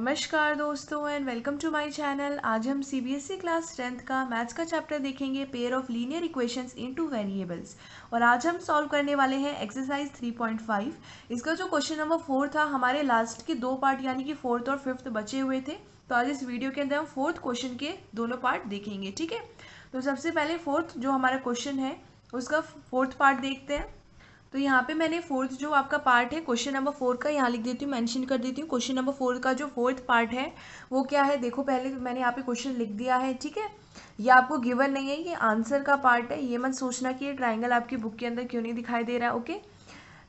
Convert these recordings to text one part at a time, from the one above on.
नमस्कार दोस्तों and welcome to my channel. आज हम सीबीएसई क्लास 10th का मैथ्स का चैप्टर देखेंगे, pair of linear equations into variables. और आज हम सॉल्व करने वाले हैं एक्सरसाइज 3.5। इसका जो क्वेश्चन नंबर 4 था, हमारे लास्ट के दो पार्ट यानी कि 4th और 5th बचे हुए थे। तो आज इस वीडियो के अंदर हम 4th क्वेश्चन के दोनों पार्ट देखेंगे। ठीक है, तो सबसे पहले 4th जो हमारा क्वेश्चन है उसका 4th पार्ट देखते हैं। तो यहाँ पे मैंने 4th जो आपका पार्ट है क्वेश्चन नंबर 4 का यहाँ लिख देती हूँ, मेंशन कर देती हूँ। क्वेश्चन नंबर 4 का जो 4th पार्ट है वो क्या है, देखो पहले मैंने यहाँ पे क्वेश्चन लिख दिया है। ठीक है, ये आपको गिवन नहीं है, ये आंसर का पार्ट है। ये मत सोचना कि ये ट्राइंगल आपकी बुक के अंदर क्यों नहीं दिखाई दे रहा है। Okay,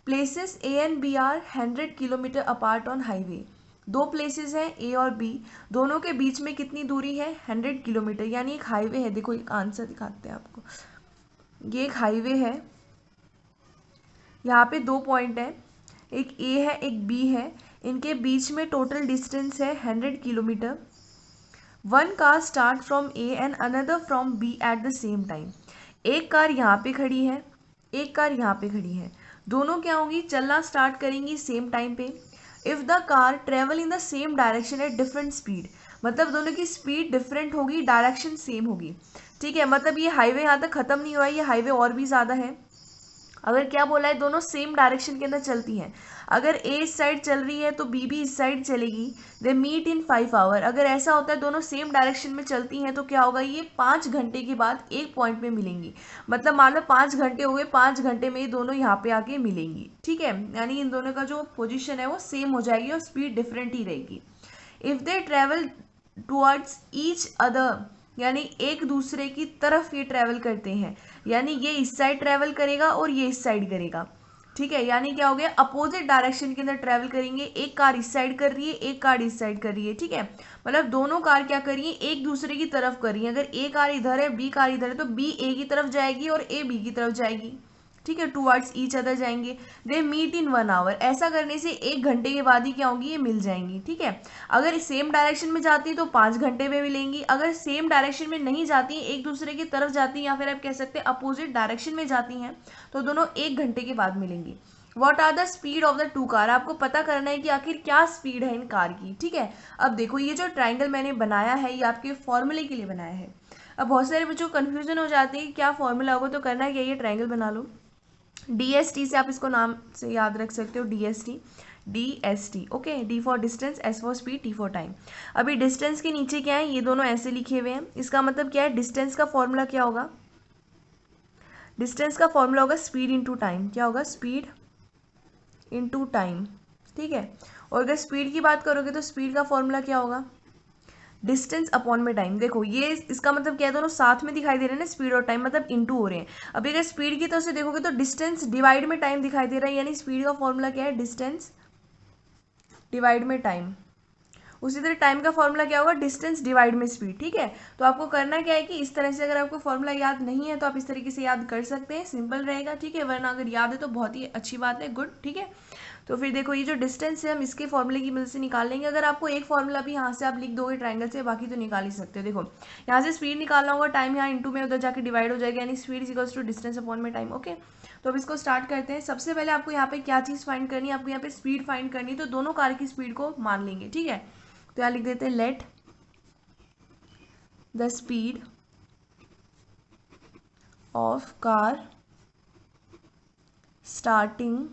places A and B are 100 kilometre apart on highway. दो प्लेसेस हैं ए और बी, दोनों के बीच में कितनी दूरी है, 100 किलोमीटर, यानी एक हाईवे है। देखो एक आंसर दिखाते हैं आपको, ये एक हाईवे है। यहाँ पे दो पॉइंट है, एक ए है एक बी है, इनके बीच में टोटल डिस्टेंस है 100 kilometre. One car start from A and another from B at the same time. एक कार यहाँ पे खड़ी है, एक कार यहाँ पे खड़ी है, दोनों क्या होंगी, चलना स्टार्ट करेंगी सेम टाइम पे। If the car travel in the same direction at different speed, मतलब दोनों की स्पीड डिफरेंट होगी, डायरेक्शन सेम होगी। ठीक है, मतलब ये हाईवे यहाँ तक खत्म नहीं हुआ है, ये हाईवे और भी ज़्यादा है। अगर क्या बोला है, दोनों सेम डायरेक्शन के अंदर चलती हैं। अगर ए इस साइड चल रही है तो बी भी इस साइड चलेगी। They meet in 5 hour. अगर ऐसा होता है दोनों सेम डायरेक्शन में चलती हैं तो क्या होगा, ये 5 घंटे के बाद एक पॉइंट में मिलेंगी। मतलब मान लो 5 घंटे हो गए, 5 घंटे में ये दोनों यहाँ पे आके मिलेंगी। ठीक है, यानी इन दोनों का जो पोजिशन है वो सेम हो जाएगी और स्पीड डिफरेंट ही रहेगी। If they travel towards each other, यानी एक दूसरे की तरफ ये ट्रैवल करते हैं, यानी ये इस साइड ट्रैवल करेगा और ये इस साइड करेगा। ठीक है, यानी क्या हो गया, अपोजिट डायरेक्शन के अंदर ट्रैवल करेंगे। एक कार इस साइड कर रही है, एक कार इस साइड कर रही है। ठीक है, मतलब दोनों कार क्या कर रही है, एक दूसरे की तरफ कर रही है। अगर ए कार इधर है, बी कार इधर है, तो बी ए की तरफ जाएगी और ए बी की तरफ जाएगी। ठीक है, टूवर्ड्स ईच अदर जाएंगे। They meet in 1 hour. ऐसा करने से एक घंटे के बाद ही क्या होंगी, ये मिल जाएंगी। ठीक है, अगर सेम डायरेक्शन में जाती है तो 5 घंटे में मिलेंगी। अगर सेम डायरेक्शन में नहीं जाती, एक दूसरे की तरफ जाती हैं, या फिर आप कह सकते हैं अपोजिट डायरेक्शन में जाती हैं, तो दोनों एक घंटे के बाद मिलेंगी। What are the speed of the two car. आपको पता करना है कि आखिर क्या स्पीड है इन कार की। ठीक है, अब देखो ये जो ट्राइंगल मैंने बनाया है ये आपके फॉर्मूले के लिए बनाया है। अब बहुत सारे बच्चों को कन्फ्यूजन हो जाती है कि क्या फॉर्मूला होगा, तो करना क्या, ये ट्राइंगल बना लो। DST से आप इसको नाम से याद रख सकते हो, DST। Okay, D for distance, S for speed, T for time. अभी डिस्टेंस के नीचे क्या है, ये दोनों ऐसे लिखे हुए हैं। इसका मतलब क्या है, डिस्टेंस का फॉर्मूला क्या होगा, डिस्टेंस का फॉर्मूला होगा स्पीड इंटू टाइम। क्या होगा, स्पीड इंटू टाइम। ठीक है, और अगर स्पीड की बात करोगे तो स्पीड का फॉर्मूला क्या होगा, डिस्टेंस अपॉन में टाइम। देखो ये इसका मतलब क्या है, दोनों साथ में दिखाई दे रहे हैं ना, स्पीड और टाइम, मतलब इनटू हो रहे हैं। अभी अगर स्पीड की तरफ से देखोगे तो डिस्टेंस डिवाइड में टाइम दिखाई दे रहा है, यानी स्पीड का फॉर्मूला क्या है, डिस्टेंस डिवाइड में टाइम। उसी तरह टाइम का फॉर्मूला क्या होगा, डिस्टेंस डिवाइड में स्पीड। ठीक है, तो आपको करना क्या है कि इस तरह से, अगर आपको फॉर्मूला याद नहीं है तो आप इस तरीके से याद कर सकते हैं, सिंपल रहेगा। ठीक है, वरना अगर याद है तो बहुत ही अच्छी बात है, गुड। ठीक है, तो फिर देखो ये जो डिस्टेंस है हम इसके फॉर्मूले की मदद से निकाल लेंगे। अगर आपको एक फॉर्मूला भी यहाँ से आप लिख दोगे ट्राइंगल से, बाकी तो निकाल ही सकते हो। देखो यहाँ से स्पीड निकालना होगा, टाइम यहाँ इंटू में उधर जाके डिवाइड हो जाएगा, यानी speed is equals to distance upon में टाइम। ओके, तो अब इसको स्टार्ट करते हैं। सबसे पहले आपको यहाँ पे क्या चीज़ फाइंड करनी है, आपको यहाँ पे स्पीड फाइंड करनी है, तो दोनों कार की स्पीड को मान लेंगे। ठीक है, तो यहाँ लिख देते हैं, let the speed of car starting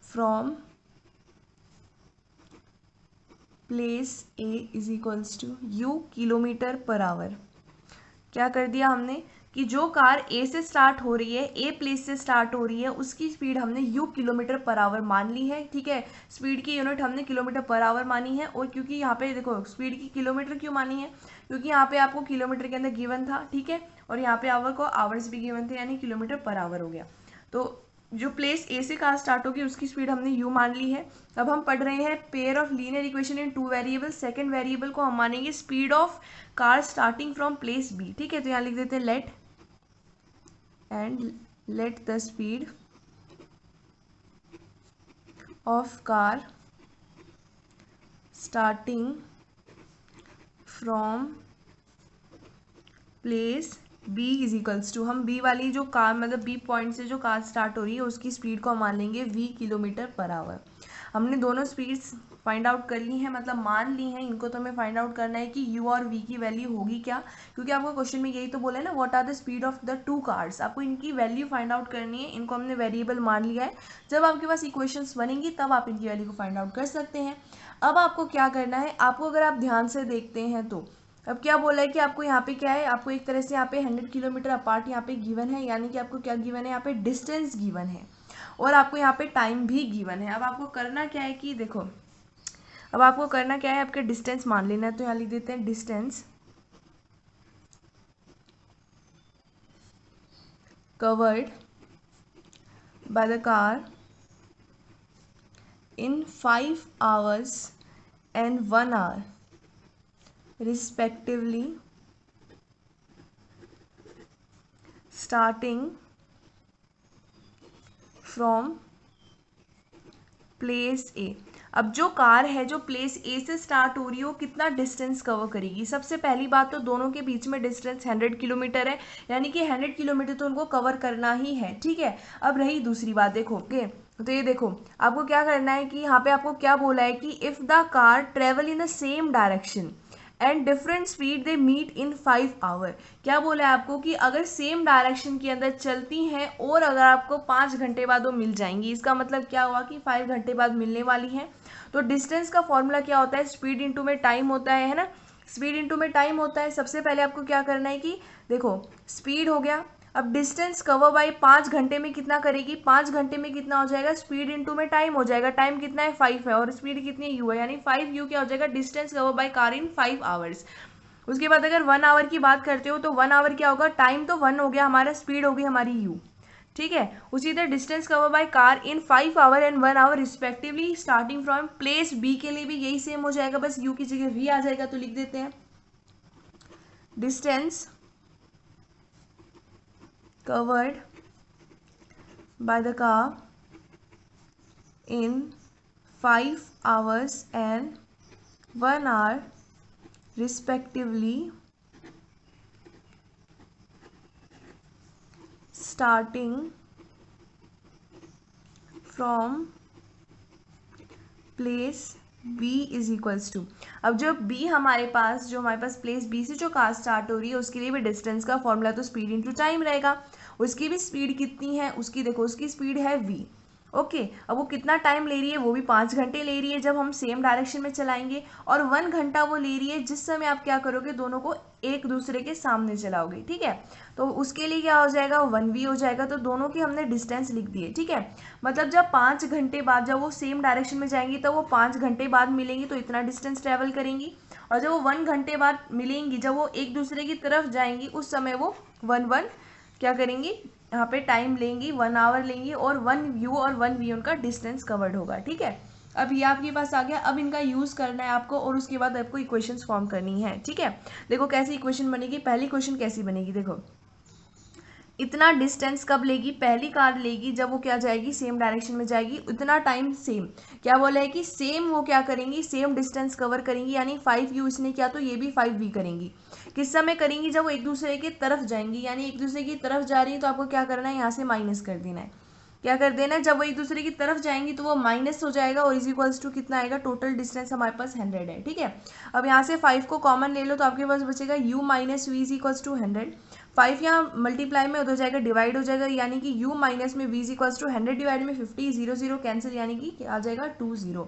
from place A is equals to u kilometre per hour. क्या कर दिया हमने कि जो कार ए से स्टार्ट हो रही है, ए प्लेस से स्टार्ट हो रही है, उसकी स्पीड हमने यू किलोमीटर पर आवर मान ली है। ठीक है, स्पीड की यूनिट हमने किलोमीटर पर आवर मानी है। और क्योंकि यहाँ पे देखो स्पीड की किलोमीटर क्यों मानी है, क्योंकि यहाँ पे आपको किलोमीटर के अंदर गिवन था। ठीक है, और यहाँ पे आवर को आवर्स भी गिवन थे, यानी किलोमीटर पर आवर हो गया। तो जो प्लेस ए से कार स्टार्ट होगी उसकी स्पीड हमने यू मान ली है। अब हम पढ़ रहे हैं pair of linear equation in two variable. Second variable को हम मानेंगे speed of car starting from place B. ठीक है, तो यहाँ लिख देते हैं let the speed of car starting from place B is equals to, हम बी वाली जो कार, मतलब बी पॉइंट से जो कार स्टार्ट हो रही है उसकी स्पीड को हम मान लेंगे v किलोमीटर पर आवर। हमने दोनों स्पीड्स फाइंड आउट कर ली हैं, मतलब मान ली हैं, इनको तो हमें फाइंड आउट करना है कि u और v की वैल्यू होगी क्या, क्योंकि आपको क्वेश्चन में यही तो बोला है ना, what are the speed of the two cars, आपको इनकी वैल्यू फाइंड आउट करनी है। इनको हमने वेरिएबल मान लिया है, जब आपके पास इक्वेशंस बनेंगी तब आप इनकी वैल्यू को फाइंड आउट कर सकते हैं। अब आपको क्या करना है, आपको अगर आप ध्यान से देखते हैं तो अब क्या बोला है कि आपको यहाँ पे क्या है, आपको एक तरह से यहाँ पे 100 किलोमीटर अपार्ट यहाँ पे गिवन है, यानी कि आपको क्या गिवन है, यहाँ पे डिस्टेंस गिवन है और आपको यहाँ पे टाइम भी गिवन है। अब आपको करना क्या है कि देखो, अब आपको करना क्या है, आपके डिस्टेंस मान लेना है, तो यहाँ लिख देते हैं distance covered by the car in 5 hours and 1 hour respectively starting from place A. अब जो कार है जो प्लेस ए से स्टार्ट हो रही है वो कितना डिस्टेंस कवर करेगी, सबसे पहली बात तो दोनों के बीच में डिस्टेंस 100 किलोमीटर है, यानी कि 100 किलोमीटर तो उनको कवर करना ही है, ठीक है। अब रही दूसरी बात, देखो ओके, तो ये देखो आपको क्या करना है कि यहाँ पे आपको क्या बोला है कि if the car travel in the same direction and different speed they meet in 5 hour, क्या बोला है आपको कि अगर सेम डायरेक्शन के अंदर चलती हैं और अगर आपको 5 घंटे बाद वो मिल जाएंगी, इसका मतलब क्या हुआ कि 5 घंटे बाद मिलने वाली हैं। तो डिस्टेंस का फॉर्मूला क्या होता है, स्पीड इंटू में टाइम होता है ना, स्पीड इंटू में टाइम होता है। सबसे पहले आपको क्या करना है कि देखो स्पीड हो गया, अब डिस्टेंस कवर बाई 5 घंटे में कितना करेगी, 5 घंटे में कितना हो जाएगा, स्पीड इंटू में टाइम हो जाएगा, टाइम कितना है 5 है और स्पीड कितनी u है, यानी 5u क्या हो जाएगा, distance cover by car in 5 hours। उसके बाद अगर 1 hour की बात करते हो तो 1 hour क्या होगा, टाइम तो 1 हो गया हमारा, स्पीड होगी हमारी u, ठीक है। उसी तरह distance cover by car in 5 hour and 1 hour respectively starting from place B के लिए भी यही सेम हो जाएगा, बस u की जगह v आ जाएगा, तो लिख देते हैं distance covered by the car in 5 hours and 1 hour respectively starting from place B is equals to. अब जो B हमारे पास, जो हमारे पास प्लेस B से जो कार स्टार्ट हो रही है उसके लिए भी डिस्टेंस का फॉर्मूला तो स्पीड इंटू टाइम रहेगा। उसकी भी स्पीड कितनी है, उसकी देखो उसकी स्पीड है V, ओके। अब वो कितना टाइम ले रही है, वो भी 5 घंटे ले रही है जब हम सेम डायरेक्शन में चलाएंगे, और 1 घंटा वो ले रही है जिस समय आप क्या करोगे, दोनों को एक दूसरे के सामने चलाओगे, ठीक है। तो उसके लिए क्या हो जाएगा, 1v हो जाएगा, तो दोनों की हमने डिस्टेंस लिख दी है, ठीक है। मतलब जब 5 घंटे बाद जब वो सेम डायरेक्शन में जाएंगी तो वो 5 घंटे बाद मिलेंगी तो इतना डिस्टेंस ट्रेवल करेंगी, और जब वो 1 घंटे बाद मिलेंगी, जब वो एक दूसरे की तरफ जाएंगी उस समय वो 1 क्या करेंगी, यहाँ पे टाइम लेंगी, 1 hour लेंगी और 1u और 1v उनका डिस्टेंस कवर्ड होगा, ठीक है। अब ये आपके पास आ गया, अब इनका यूज़ करना है आपको और उसके बाद आपको इक्वेशंस फॉर्म करनी है, ठीक है। देखो कैसी इक्वेशन बनेगी, पहली इक्वेशन कैसी बनेगी, देखो इतना डिस्टेंस कब लेगी, पहली कार लेगी जब वो क्या जाएगी, सेम डायरेक्शन में जाएगी, उतना टाइम सेम, क्या बोला है कि सेम वो क्या करेंगी, सेम डिस्टेंस कवर करेंगी, यानी 5u इसने किया तो ये भी 5v करेंगी। किस समय करेंगी, जब वो एक दूसरे की तरफ जाएंगी, यानी एक दूसरे की तरफ जा रही है तो आपको क्या करना है, यहाँ से माइनस कर देना है, क्या कर देना है, जब वो एक दूसरे की तरफ जाएंगी तो वो माइनस हो जाएगा और इज इक्वल्स टू कितना आएगा, टोटल डिस्टेंस हमारे पास 100 है, ठीक है। अब यहाँ से 5 को कॉमन ले लो तो आपके पास बचेगा u minus v is equals to 100, 5 यहाँ मल्टीप्लाई में उधर जाएगा, डिवाइड हो जाएगा, यानी कि u माइनस में v is equals to 100 divide में 50, 0 0 कैंसिल, यानी कि आ जाएगा 20।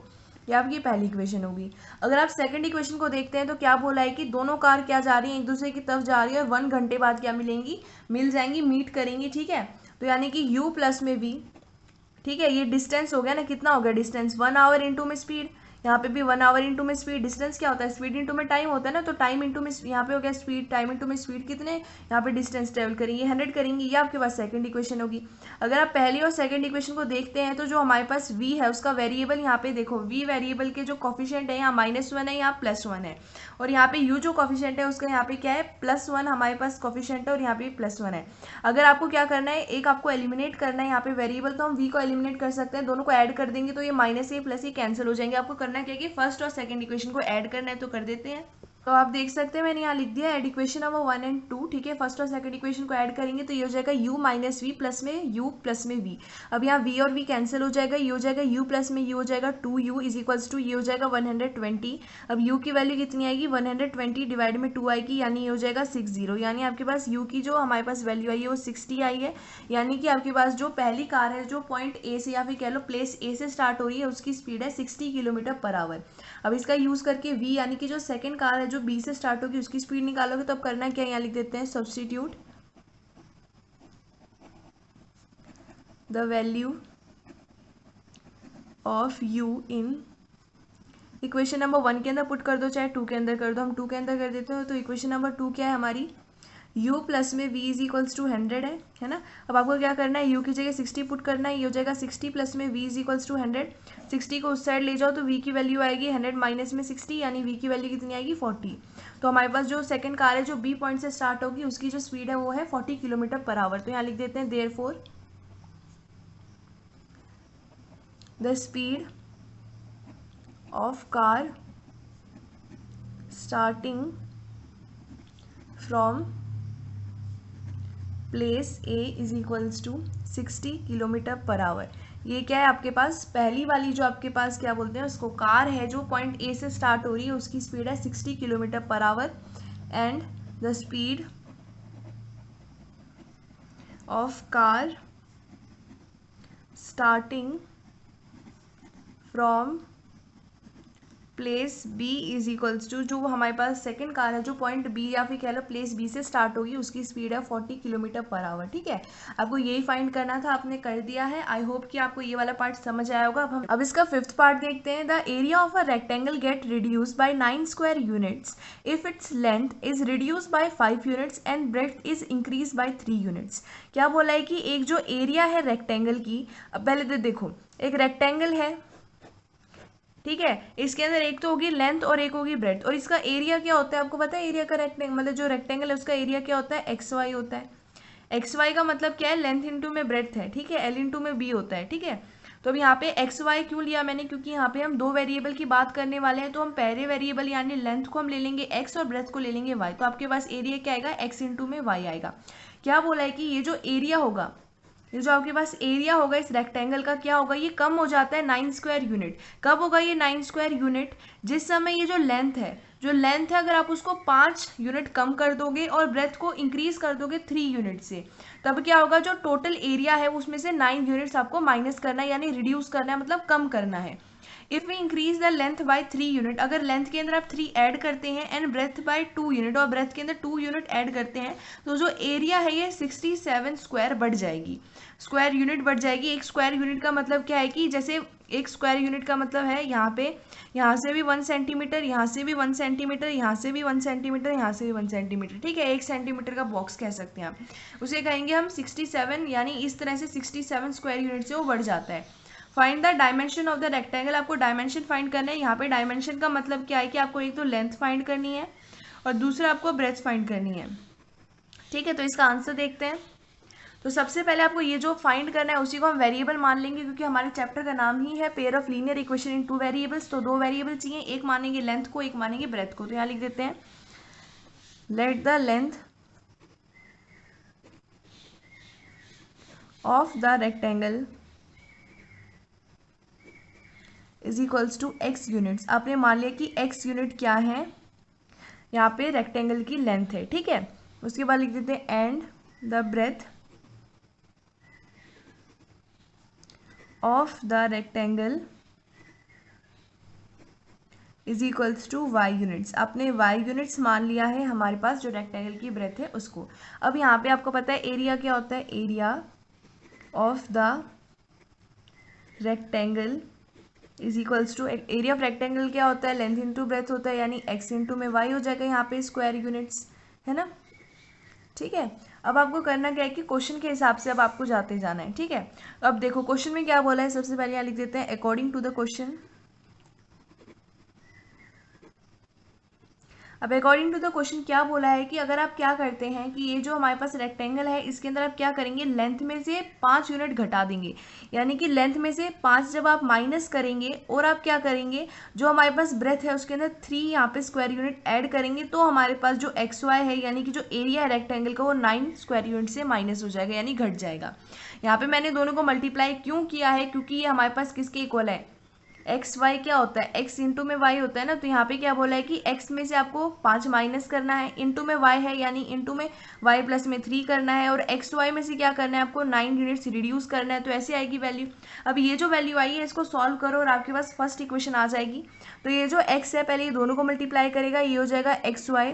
ये आपकी पहली इक्वेशन होगी। अगर आप सेकंड इक्वेशन को देखते हैं तो क्या बोला है कि दोनों कार क्या जा रही हैं, एक दूसरे की तरफ जा रही है और 1 घंटे बाद क्या मिलेंगी, मिल जाएंगी, मीट करेंगी, ठीक है। तो यानी कि u प्लस में v, ठीक है, ये डिस्टेंस हो गया ना, कितना हो गया डिस्टेंस, 1 hour इंटू में स्पीड, यहाँ पे भी 1 hour इंटू में स्पीड, डिस्टेंस क्या होता है, स्पीड इंटू में टाइम होता है ना, तो टाइम इंटू में यहाँ पे हो गया स्पीड, टाइम इंटू में स्पीड कितने, यहाँ पे डिस्टेंस ट्रेवल करेंगे 100 करेंगी, ये आपके पास सेकंड इक्वेशन होगी। अगर आप पहली और सेकंड इक्वेशन को देखते हैं तो जो हमारे पास v है उसका वेरिएबल, यहाँ पे देखो v वेरिएबल के जो कॉफिशिएंट है यहाँ -1 है, यहाँ +1 है, और यहाँ पे u जो कॉफिशिएंट है उसका यहाँ पे क्या है, +1 हमारे पास कॉफिशिएंट है और यहाँ पे +1 है। अगर आपको क्या करना है, एक आपको एलिमिनेट करना है यहाँ पे वेरिएबल, तो हम v को एलिमिनेट कर सकते हैं, दोनों को ऐड कर देंगे तो ये -a + a कैंसिल हो जाएंगे। आपको करना क्या है कि फर्स्ट और सेकंड इक्वेशन को ऐड करना है, तो कर देते हैं। तो आप देख सकते हैं मैंने यहाँ लिख दिया एड इक्वेशन नंबर 1 एंड 2, ठीक है। फर्स्ट और सेकंड इक्वेशन को ऐड करेंगे तो ये हो जाएगा u माइनस वी प्लस में u प्लस में v। अब यहाँ v और v कैंसिल हो जाएगा, ये हो जाएगा u प्लस में u हो जाएगा 2u इज इक्वल्स टू ये हो जाएगा 120। अब u की वैल्यू कितनी आएगी, 120 डिवाइड में 2 आएगी, यानी ये हो जाएगा 60। यानी आपके पास u की जो हमारे पास वैल्यू आई है वो 60 आई है। यानी कि आपके पास जो पहली कार है जो पॉइंट ए से या फिर कह लो प्लेस ए से स्टार्ट हो रही है उसकी स्पीड है 60 किलोमीटर पर आवर। अब इसका यूज़ करके v यानी कि जो सेकंड कार है जो b से स्टार्ट होगी उसकी स्पीड निकालोगे तो अब करना क्या, यहाँ लिख देते हैं substitute the value of u in equation number 1 के अंदर पुट कर दो चाहे 2 के अंदर कर दो। हम 2 के अंदर कर देते हो तो इक्वेशन नंबर 2 क्या है हमारी, u प्लस में v इज इक्वल्स टू 100 है ना। अब आपको क्या करना है, u की जगह 60 पुट करना है, ये हो जाएगा 60 प्लस में v इज इक्वल्स टू 100। 60 को उस साइड ले जाओ तो v की वैल्यू आएगी 100 माइनस में 60, यानी v की वैल्यू कितनी आएगी 40। तो हमारे पास जो सेकंड कार है जो b पॉइंट से स्टार्ट होगी उसकी जो स्पीड है वो है 40 किलोमीटर पर आवर। तो यहाँ लिख देते हैं therefore the speed of car starting from place A is equals to 60 kilometre per hour. ये क्या है आपके पास, पहली वाली जो आपके पास क्या बोलते हैं उसको कार है जो पॉइंट ए से स्टार्ट हो रही है उसकी स्पीड है 60 kilometre per hour and the speed of car starting from place B is equals to जो हमारे पास सेकंड कार है जो पॉइंट बी या फिर कह लो प्लेस बी से स्टार्ट होगी उसकी स्पीड है 40 किलोमीटर पर आवर, ठीक है। आपको यही फाइंड करना था, आपने कर दिया है। आई होप कि आपको ये वाला पार्ट समझ आया होगा। अब इसका फिफ्थ पार्ट देखते हैं। The area of a rectangle get reduce by 9 square units if its length is reduce by 5 units and breadth is increase by 3 units. क्या बोला है कि एक जो एरिया है रेक्टेंगल की, अब पहले तो देखो एक रेक्टेंगल है, ठीक है, इसके अंदर एक तो होगी लेंथ और एक होगी ब्रेड्थ, और इसका एरिया क्या होता है आपको पता है, एरिया का रेक्टेंगल मतलब जो रेक्टेंगल है उसका एरिया क्या होता है, एक्स वाई होता है। एक्स वाई का मतलब क्या है, लेंथ इंटू में ब्रेड्थ है, ठीक है, एल इंटू में बी होता है, ठीक है। तो अब यहाँ पे एक्स वाई क्यों लिया मैंने, क्योंकि यहाँ पे हम दो वेरिएबल की बात करने वाले हैं, तो हम पहले वेरिएबल यानी लेंथ को हम ले लेंगे एक्स और ब्रेड्थ को ले लेंगे वाई। तो आपके पास एरिया क्या आएगा, एक्स इंटू में वाई आएगा। क्या बोला है कि ये जो एरिया होगा, ये जो आपके पास एरिया होगा इस रेक्टेंगल का क्या होगा, ये कम हो जाता है 9 स्क्वायर यूनिट। कब होगा ये 9 स्क्वायर यूनिट, जिस समय ये जो लेंथ है अगर आप उसको 5 यूनिट कम कर दोगे और ब्रेथ को इंक्रीज कर दोगे 3 यूनिट से, तब क्या होगा, जो टोटल एरिया है उसमें से 9 यूनिट्स आपको माइनस करना है, यानी रिड्यूस करना है, मतलब कम करना है। If we increase the length by 3 unit, अगर लेंथ के अंदर आप 3 ऐड करते हैं एंड ब्रेथ बाय 2 यूनिट और ब्रेथ के अंदर 2 यूनिट ऐड करते हैं, तो जो एरिया है ये 67 स्क्वायर बढ़ जाएगी, स्क्वायर यूनिट बढ़ जाएगी। एक स्क्वायर यूनिट का मतलब क्या है कि जैसे एक स्क्वायर यूनिट का मतलब है यहाँ से भी 1 सेंटीमीटर, यहाँ से भी 1 सेंटीमीटर, यहाँ से भी 1 सेंटीमीटर, यहाँ से भी 1 सेंटीमीटर, ठीक है, 1 सेंटीमीटर का बॉक्स कह सकते हैं आप उसे, कहेंगे हम 67, यानी इस तरह से 67 स्क्वायर यूनिट से वो बढ़ जाता है। Find the dimension of the rectangle, आपको डायमेंशन फाइंड करना है। यहाँ पे डायमेंशन का मतलब क्या है कि आपको एक तो लेंथ फाइंड करनी है और दूसरा आपको ब्रेथ फाइंड करनी है, ठीक है। तो इसका आंसर देखते हैं। तो सबसे पहले आपको ये जो फाइंड करना है उसी को हम वेरिएबल मान लेंगे, क्योंकि हमारे चैप्टर का नाम ही है pair of linear equation in 2 variables. तो 2 वेरिएबल चाहिए, एक मानेंगे लेंथ को, एक मानेंगे ब्रेथ को। तो यहाँ लिख देते हैं let the length of the rectangle is equals to x units. आपने मान लिया कि एक्स यूनिट क्या है, यहाँ पे रेक्टेंगल की लेंथ है, ठीक है। उसके बाद लिख देते हैं and the breadth of the rectangle is equals to y units. आपने वाई यूनिट्स मान लिया है हमारे पास जो रेक्टेंगल की ब्रेथ है उसको। अब यहाँ पे आपको पता है एरिया क्या होता है, area of the rectangle is equals to, area of rectangle क्या होता है, लेंथ इंटू ब्रेथ होता है, यानी एक्स इंटू में वाई हो जाएगा, यहाँ पे स्क्वायर यूनिट्स है ना, ठीक है। अब आपको करना क्या है कि क्वेश्चन के हिसाब से अब आपको जाते जाना है, ठीक है। अब देखो क्वेश्चन में क्या बोला है, सबसे पहले यहाँ लिख देते हैं अकॉर्डिंग टू द क्वेश्चन अब अकॉर्डिंग टू द क्वेश्चन क्या बोला है कि अगर आप क्या करते हैं कि ये जो हमारे पास रेक्टेंगल है इसके अंदर आप क्या करेंगे, लेंथ में से 5 यूनिट घटा देंगे, यानी कि लेंथ में से 5 जब आप माइनस करेंगे और आप क्या करेंगे, जो हमारे पास ब्रेथ है उसके अंदर 3 यहाँ पे स्क्वायर यूनिट ऐड करेंगे, तो हमारे पास जो एक्स वाई है यानी कि जो एरिया है रेक्टेंगल का वो 9 स्क्वायर यूनिट से माइनस हो जाएगा, यानी घट जाएगा। यहाँ पे मैंने दोनों को मल्टीप्लाई क्यों किया है, क्योंकि ये हमारे पास किसके इक्वल है, एक्स वाई क्या होता है, एक्स इंटू में वाई होता है ना, तो यहाँ पे क्या बोला है कि एक्स में से आपको 5 माइनस करना है, इंटू में वाई है यानी इंटू में वाई प्लस में 3 करना है, और एक्स वाई में से क्या करना है आपको 9 यूनिट्स रिड्यूस करना है, तो ऐसे आएगी वैल्यू। अब ये जो वैल्यू आई है इसको सॉल्व करो और आपके पास फर्स्ट इक्वेशन आ जाएगी। तो ये जो एक्स है पहले ये दोनों को मल्टीप्लाई करेगा, ये हो जाएगा एक्स वाई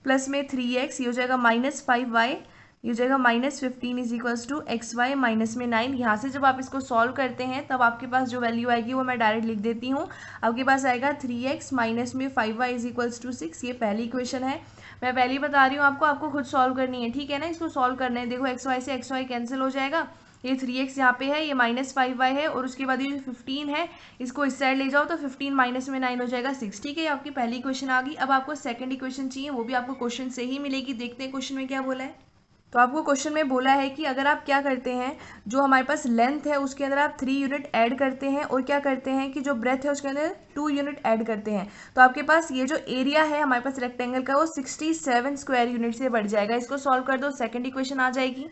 प्लस में 3x, ये हो जाएगा -5y, ये हो जाएगा -15 is equals to x y minus में 9। यहाँ से जब आप इसको सॉल्व करते हैं तब आपके पास जो वैल्यू आएगी वो मैं डायरेक्ट लिख देती हूँ। आपके पास आएगा 3x माइनस में 5y इज इक्वल्स टू 6। ये पहली इक्वेशन है, मैं पहले ही बता रही हूँ आपको खुद सॉल्व करनी है, ठीक है ना। इसको सॉल्व करना है, देखो एक्स वाई से एक्स वाई कैंसिल हो जाएगा, ये 3x यहाँ पे है, ये -5y है, और उसके बाद ये 15 है, इसको इस साइड ले जाओ तो 15 माइनस में 9 हो जाएगा 6। ठीक है, आपकी पहली इक्वेशन आ गई। अब आपको सेकंड इक्वेशन चाहिए, वो भी आपको क्वेश्चन से ही मिलेगी। देखते हैं क्वेश्चन में क्या बोला है। तो आपको क्वेश्चन में बोला है कि अगर आप क्या करते हैं, जो हमारे पास लेंथ है उसके अंदर आप 3 यूनिट ऐड करते हैं, और क्या करते हैं कि जो ब्रेथ है उसके अंदर 2 यूनिट ऐड करते हैं, तो आपके पास ये जो एरिया है हमारे पास रेक्टेंगल का वो 67 स्क्वायर यूनिट से बढ़ जाएगा। इसको सॉल्व कर दो, सेकेंड इक्वेशन आ जाएगी,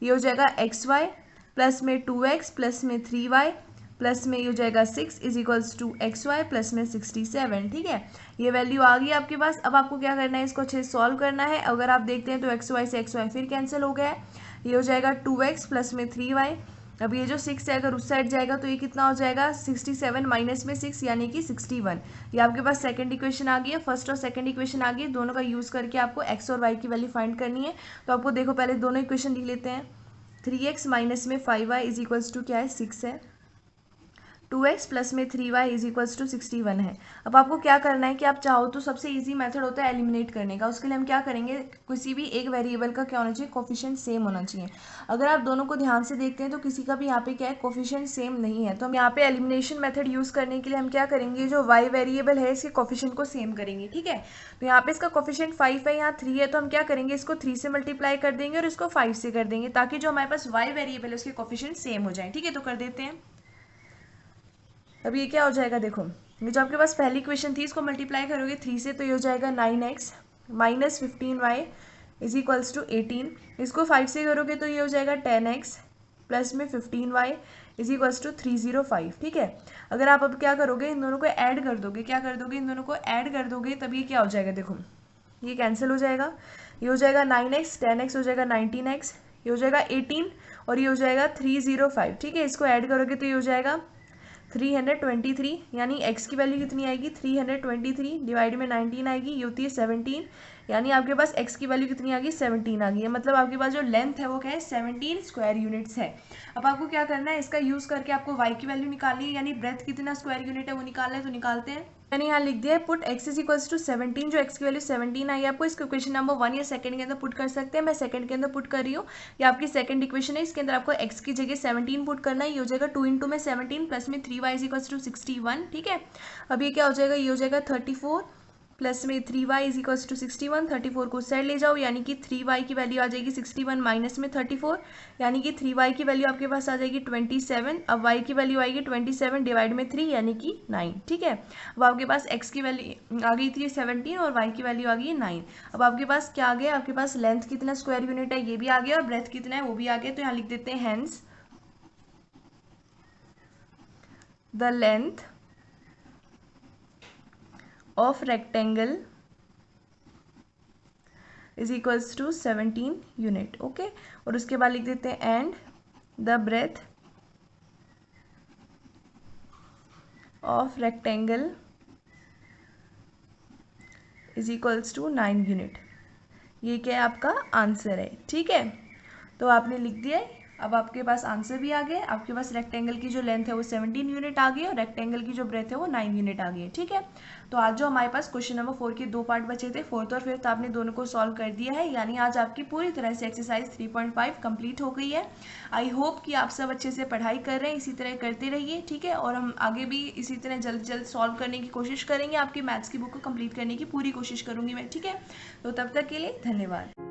ये हो जाएगा एक्स वाई प्लस में 2x प्लस में 3y प्लस में ये हो जाएगा 6 is equals to x y plus में 67। ठीक है, ये वैल्यू आ गई आपके पास। अब आपको क्या करना है, इसको अच्छे से सॉल्व करना है। अगर आप देखते हैं तो एक्स वाई से एक्स वाई फिर कैंसिल हो गया है, ये हो जाएगा 2x प्लस में 3y। अब ये जो 6 है अगर उस साइड जाएगा तो ये कितना हो जाएगा, 67 माइनस में 6 यानी कि 61। ये आपके पास सेकंड इक्वेशन आ गई है, फर्स्ट और सेकंड इक्वेशन आ गई, दोनों का यूज़ करके आपको x और y की वैल्यू फाइंड करनी है। तो आपको देखो पहले दोनों इक्वेशन लिख लेते हैं। 3x माइनस में 5y इज इक्वल्स टू क्या है, 6 है, 2x प्लस में 3y इज इक्वल्स टू 61 है। अब आपको क्या करना है कि आप चाहो तो सबसे इजी मेथड होता है एलिमिनेट करने का। उसके लिए हम क्या करेंगे, किसी भी एक वेरिएबल का क्या होना चाहिए, कोफिशिएंट सेम होना चाहिए। अगर आप दोनों को ध्यान से देखते हैं तो किसी का भी यहाँ पे क्या है, कोफिशिएंट सेम नहीं है, तो हम यहाँ पे एलिमिनेशन मेथड यूज़ करने के लिए हम क्या करेंगे, जो y वेरिएबल है इसके कोफिशिएंट को सेम करेंगे। ठीक है, तो यहाँ पे इसका कोफिशिएंट 5 है, यहाँ 3 है, तो हम क्या करेंगे, इसको 3 से मल्टीप्लाई कर देंगे और इसको 5 से कर देंगे, ताकि जो हमारे पास y वेरिएबल है उसके कोफिशिएंट सेम हो जाए। ठीक है, तो कर देते हैं। अब ये क्या हो जाएगा, देखो ये जो आपके पास पहली इक्वेशन थी इसको मल्टीप्लाई करोगे 3 से, तो ये हो जाएगा 9x minus 15y is equals to 18। इसको 5 से करोगे तो ये हो जाएगा 10x प्लस में 15y इज इक्वल्स टू 305। ठीक है, अगर आप अब क्या करोगे, इन दोनों को ऐड कर दोगे, क्या कर दोगे, इन दोनों को ऐड कर दोगे, तब ये क्या हो जाएगा, देखो ये कैंसिल हो जाएगा, ये हो जाएगा 9x, 10x हो जाएगा 19x, ये हो जाएगा 18 और ये हो जाएगा 305। ठीक है, इसको ऐड करोगे तो ये हो जाएगा 323, यानी x की वैल्यू कितनी आएगी, 323 डिवाइड में 19 आएगी, ये होती है 17, यानी आपके पास x की वैल्यू कितनी आ गई, 17 आ गई है। मतलब आपके पास जो लेंथ है वो क्या है, 17 स्क्वायर यूनिट्स है। अब आपको क्या करना है, इसका यूज़ करके आपको y की वैल्यू निकालनी है, यानी ब्रेथ कितना स्क्वायर यूनिट है वो निकालना है, तो निकालते हैं। मैंने यहाँ लिख दिया है put x is equals to 17, जो x की वैल्यू 17 आई है, आपको इसको इक्वेशन नंबर 1 या सेकंड के अंदर पुट कर सकते हैं। मैं सेकंड के अंदर पुट कर रही हूँ, ये आपकी सेकंड इक्वेशन है, इसके अंदर आपको x की जगह 17 पुट करना है। ये हो जाएगा 2 इंटू में 17 प्लस में 3y इज इक्वल्स टू 61। ठीक है, अब ये क्या हो जाएगा, ये हो जाएगा 34 प्लस में 3y इज इक्वल्स टू 61। 34 को उस साइड ले जाओ, यानी कि 3y की वैल्यू आ जाएगी 61 माइनस में 34, यानी कि 3y की वैल्यू आपके पास आ जाएगी 27। अब y की वैल्यू आएगी 27 डिवाइड में 3 यानी कि 9। ठीक है, अब आपके पास x की वैल्यू आ गई थी 17 और y की वैल्यू आ गई 9। अब आपके पास क्या आ गया, आपके पास लेंथ कितना स्क्वायर यूनिट है ये भी आ गया, और ब्रेथ कितना है वो भी आ गया। तो यहाँ लिख देते हैं hence the length of rectangle is equals to 17 unit. Okay, और उसके बाद लिख देते हैं and the breadth of rectangle is equals to 9 unit. ये क्या है, आपका आंसर है। ठीक है, तो आपने लिख दिया है अब आपके पास आंसर भी आ गए, आपके पास रेक्टेंगल की जो लेंथ है वो 17 यूनिट आ गई और रेक्टेंगल की जो ब्रेथ है वो 9 यूनिट आ गई है। ठीक है, तो आज जो हमारे पास क्वेश्चन नंबर 4 के 2 पार्ट बचे थे, फोर्थ और फिफ्थ, आपने दोनों को सॉल्व कर दिया है, यानी आज आपकी पूरी तरह से एक्सरसाइज 3.5 कंप्लीट हो गई है। आई होप कि आप सब अच्छे से पढ़ाई कर रहे हैं, इसी तरह करते रहिए। ठीक है, और हम आगे भी इसी तरह जल्द जल्द सॉल्व करने की कोशिश करेंगे, आपकी मैथ्स की बुक को कंप्लीट करने की पूरी कोशिश करूंगी मैं। ठीक है, तो तब तक के लिए धन्यवाद।